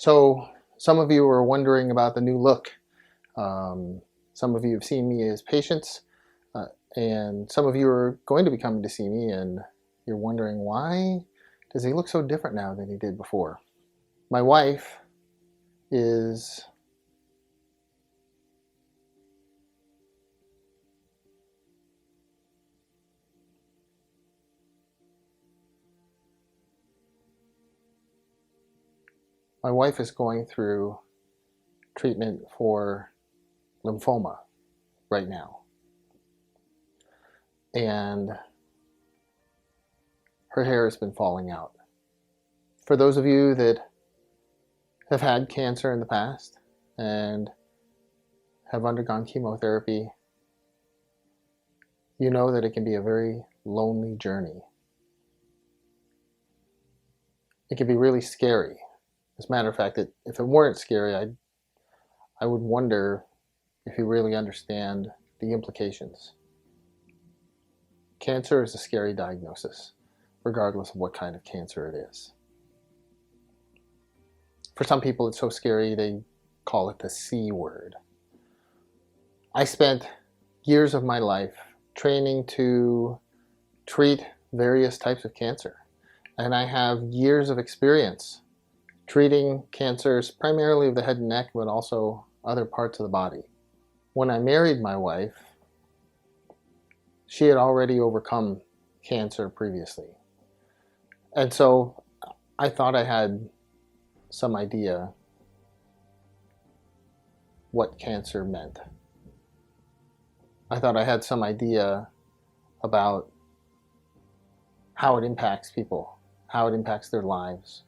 So some of you are wondering about the new look. Some of you have seen me as patients, and some of you are going to be coming to see me, and you're wondering, why does he look so different now than he did before? My wife is going through treatment for lymphoma right now. And her hair has been falling out. For those of you that have had cancer in the past and have undergone chemotherapy, you know that it can be a very lonely journey. It can be really scary. As a matter of fact, if it weren't scary, I would wonder if you really understand the implications. Cancer is a scary diagnosis, regardless of what kind of cancer it is. For some people, it's so scary they call it the C word. I spent years of my life training to treat various types of cancer, and I have years of experience treating cancers, primarily of the head and neck, but also other parts of the body. When I married my wife, she had already overcome cancer previously. And so I thought I had some idea what cancer meant. I thought I had some idea about how it impacts people, how it impacts their lives,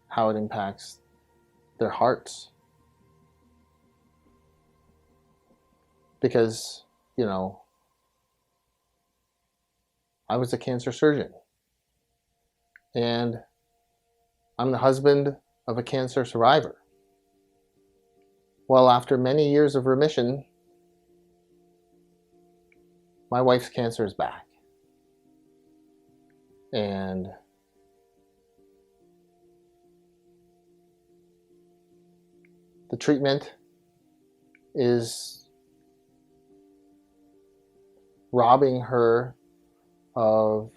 how it impacts their hearts. Because, you know, I was a cancer surgeon, and I'm the husband of a cancer survivor. Well, after many years of remission, my wife's cancer is back. And the treatment is robbing her of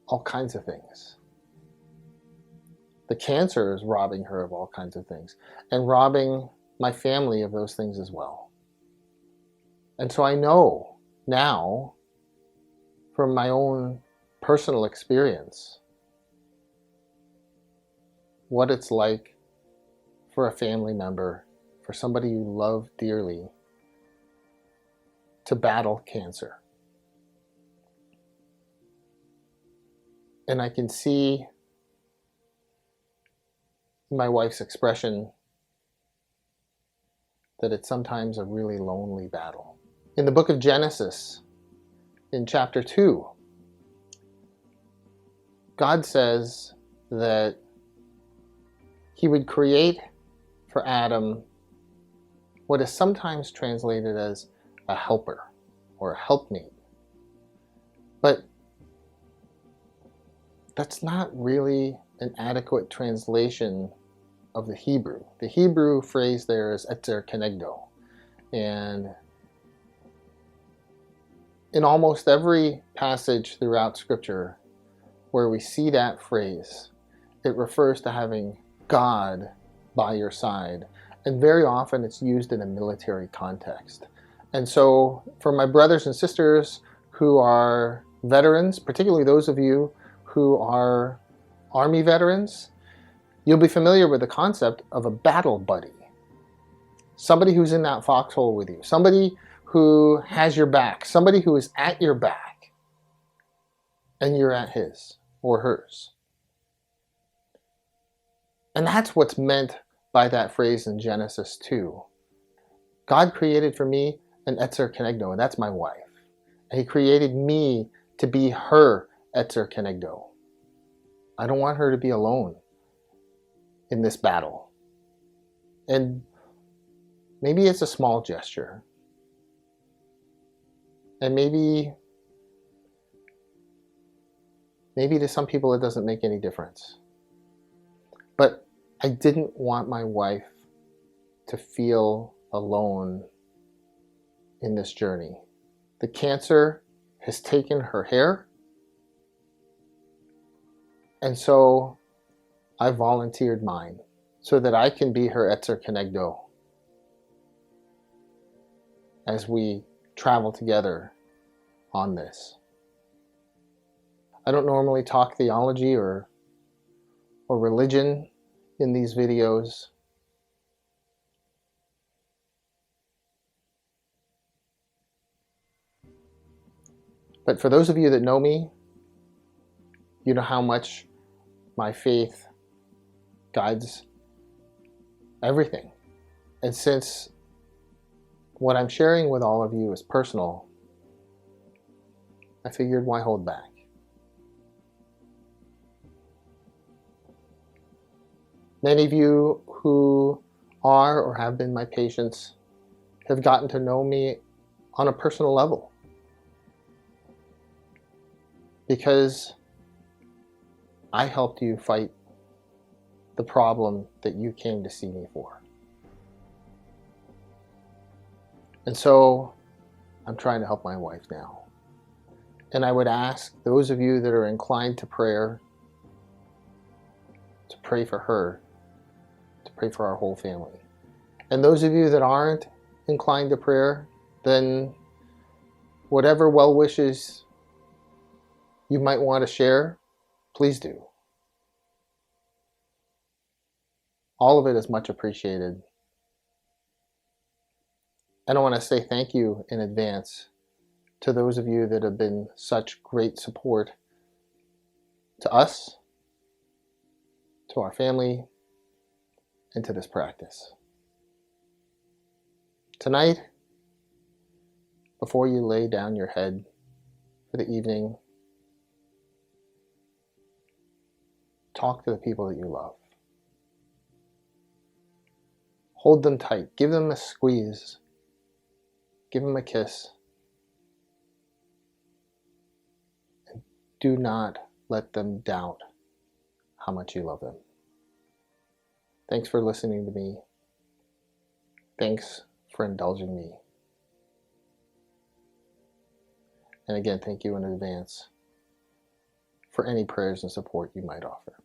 all kinds of things. The cancer is robbing her of all kinds of things, and robbing my family of those things as well. And so I know now, from my own personal experience, what it's like for a family member, for somebody you love dearly, to battle cancer. And I can see in my wife's expression that it's sometimes a really lonely battle. In the book of Genesis, in chapter 2, God says that he would create for Adam what is sometimes translated as a helper or a helpmate. But that's not really an adequate translation of the Hebrew. The Hebrew phrase there is etzer kenegdo. And in almost every passage throughout Scripture where we see that phrase, it refers to having God by your side. And very often it's used in a military context. And so for my brothers and sisters who are veterans, particularly those of you who are Army veterans, you'll be familiar with the concept of a battle buddy. Somebody who's in that foxhole with you. Somebody who has your back. Somebody who is at your back and you're at his or hers. And that's what's meant by that phrase in Genesis 2. God created for me an etzer kenegdo, and that's my wife. And he created me to be her etzer kenegdo. I don't want her to be alone in this battle. And maybe it's a small gesture. And maybe to some people it doesn't make any difference. But I didn't want my wife to feel alone in this journey. The cancer has taken her hair, and so I volunteered mine so that I can be her Etzer Kenegdo as we travel together on this. I don't normally talk theology or religion in these videos. But for those of you that know me, you know how much my faith guides everything. And since what I'm sharing with all of you is personal, I figured, why hold back? Many of you who are or have been my patients have gotten to know me on a personal level, because I helped you fight the problem that you came to see me for. And so I'm trying to help my wife now. And I would ask those of you that are inclined to prayer to pray for her, to pray for our whole family. And those of you that aren't inclined to prayer, then whatever well wishes you might want to share, please do. All of it is much appreciated. And I want to say thank you in advance to those of you that have been such great support to us, to our family, and to this practice. Tonight, before you lay down your head for the evening, talk to the people that you love. Hold them tight. Give them a squeeze. Give them a kiss. And do not let them doubt how much you love them. Thanks for listening to me. Thanks for indulging me. And again, thank you in advance for any prayers and support you might offer.